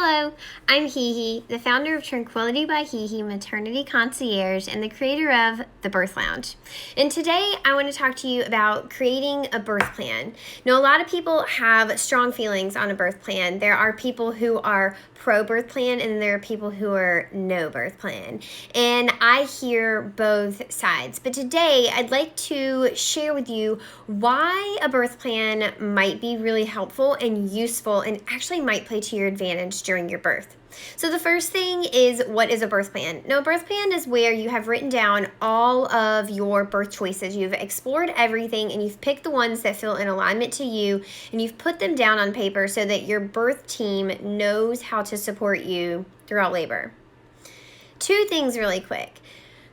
Hello, I'm HeHe, the founder of Tranquility by HeHe Maternity Concierge and the creator of the Birth Lounge. And today I want to talk to you about creating a birth plan. Now, a lot of people have strong feelings on a birth plan. There are people who are pro-birth plan and there are people who are no birth plan. And I hear both sides. But today I'd like to share with you why a birth plan might be really helpful and useful and actually might play to your advantage during your birth. So the first thing is, what is a birth plan? Now, a birth plan is where you have written down all of your birth choices. You've explored everything and you've picked the ones that feel in alignment to you and you've put them down on paper so that your birth team knows how to support you throughout labor. Two things really quick.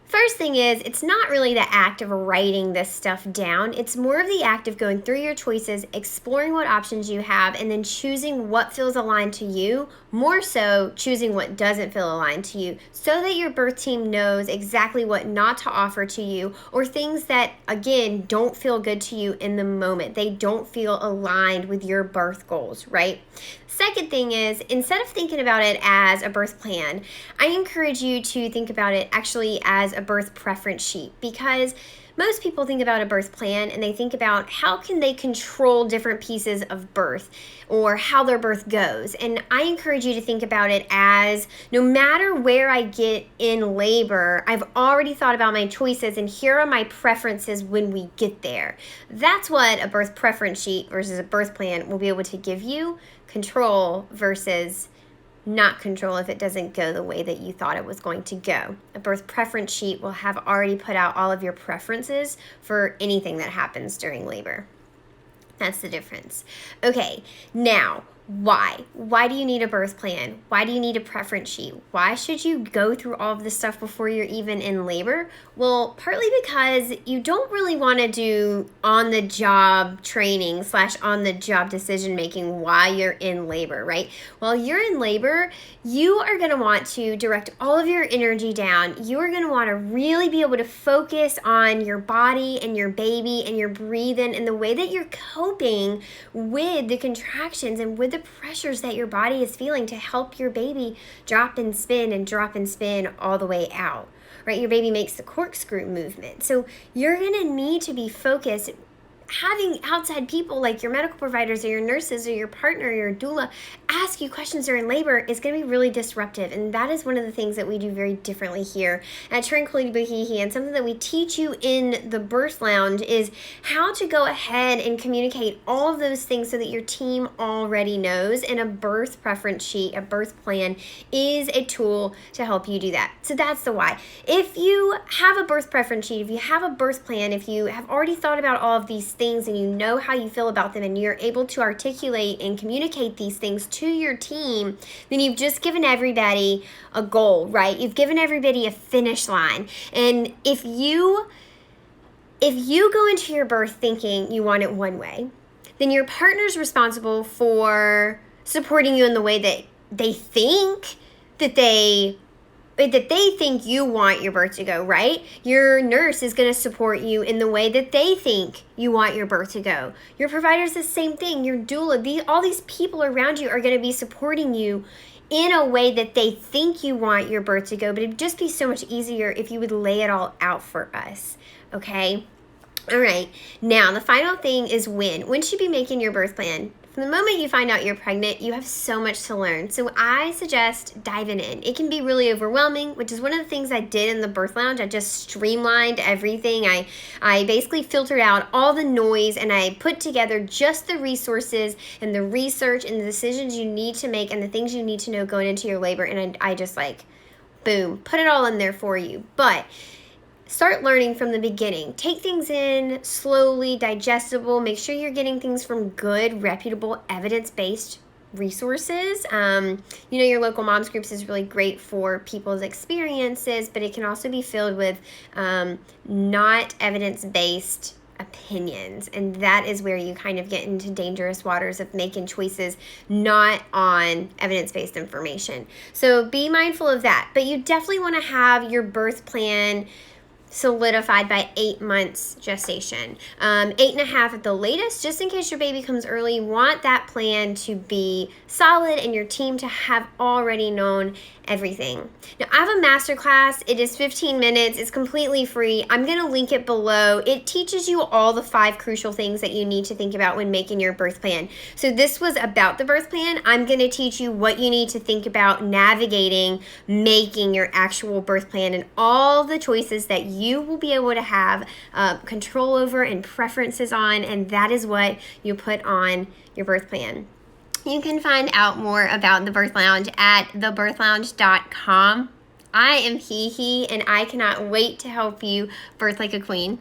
First thing is, it's not really the act of writing this stuff down. It's more of the act of going through your choices, exploring what options you have, and then choosing what feels aligned to you, more so choosing what doesn't feel aligned to you, so that your birth team knows exactly what not to offer to you, or things that, again, don't feel good to you in the moment. They don't feel aligned with your birth goals, right? Second thing is, instead of thinking about it as a birth plan, I encourage you to think about it actually as a birth preference sheet, because most people think about a birth plan and they think about how can they control different pieces of birth or how their birth goes. And I encourage you to think about it as, no matter where I get in labor, I've already thought about my choices and here are my preferences when we get there. That's what a birth preference sheet versus a birth plan will be able to give you: control versus not control if it doesn't go the way that you thought it was going to go. A birth preference sheet will have already put out all of your preferences for anything that happens during labor. That's the difference. Okay, now, why? Why do you need a birth plan? Why do you need a preference sheet? Why should you go through all of this stuff before you're even in labor? Well, partly because you don't really want to do on-the-job training / on-the-job decision-making while you're in labor, right? While you're in labor, you are going to want to direct all of your energy down. You are going to want to really be able to focus on your body and your baby and your breathing and the way that you're coping with the contractions and with the pressures that your body is feeling to help your baby drop and spin all the way out, right? Your baby makes the corkscrew movement. So you're going to need to be focused. Having outside people like your medical providers or your nurses or your partner or your doula ask you questions during labor is going to be really disruptive. And that is one of the things that we do very differently here at Tranquility by HeHe. And something that we teach you in the Birth Lounge is how to go ahead and communicate all of those things so that your team already knows. And a birth preference sheet, a birth plan, is a tool to help you do that. So that's the why. If you have a birth preference sheet, if you have a birth plan, if you have already thought about all of these things and you know how you feel about them and you're able to articulate and communicate these things to your team, then you've just given everybody a goal, right? You've given everybody a finish line. And if you go into your birth thinking you want it one way, then your partner's responsible for supporting you in the way that they think you want your birth to go, right? Your nurse is going to support you in the way that they think you want your birth to go. Your provider's the same thing. Your doula, all these people around you are going to be supporting you in a way that they think you want your birth to go, but it'd just be so much easier if you would lay it all out for us, okay? All right, now the final thing is when. When should you be making your birth plan? From the moment you find out you're pregnant, you have so much to learn. So I suggest diving in. It can be really overwhelming, which is one of the things I did in the Birth Lounge. I just streamlined everything. I basically filtered out all the noise and I put together just the resources and the research and the decisions you need to make and the things you need to know going into your labor. And I just boom, put it all in there for you. But start learning from the beginning. Take things in slowly, digestible. Make sure you're getting things from good, reputable, evidence-based resources. Your local moms groups is really great for people's experiences, but it can also be filled with not evidence-based opinions. And that is where you kind of get into dangerous waters of making choices not on evidence-based information. So be mindful of that. But you definitely want to have your birth plan solidified by 8 months gestation. 8.5 at the latest, just in case your baby comes early. You want that plan to be solid and your team to have already known everything. Now, I have a masterclass. It is 15 minutes. It's completely free. I'm going to link it below. It teaches you all the 5 crucial things that you need to think about when making your birth plan. So this was about the birth plan. I'm going to teach you what you need to think about navigating making your actual birth plan and all the choices that you will be able to have control over and preferences on, and that is what you put on your birth plan. You can find out more about the Birth Lounge at thebirthlounge.com. I am HeHe, and I cannot wait to help you birth like a queen.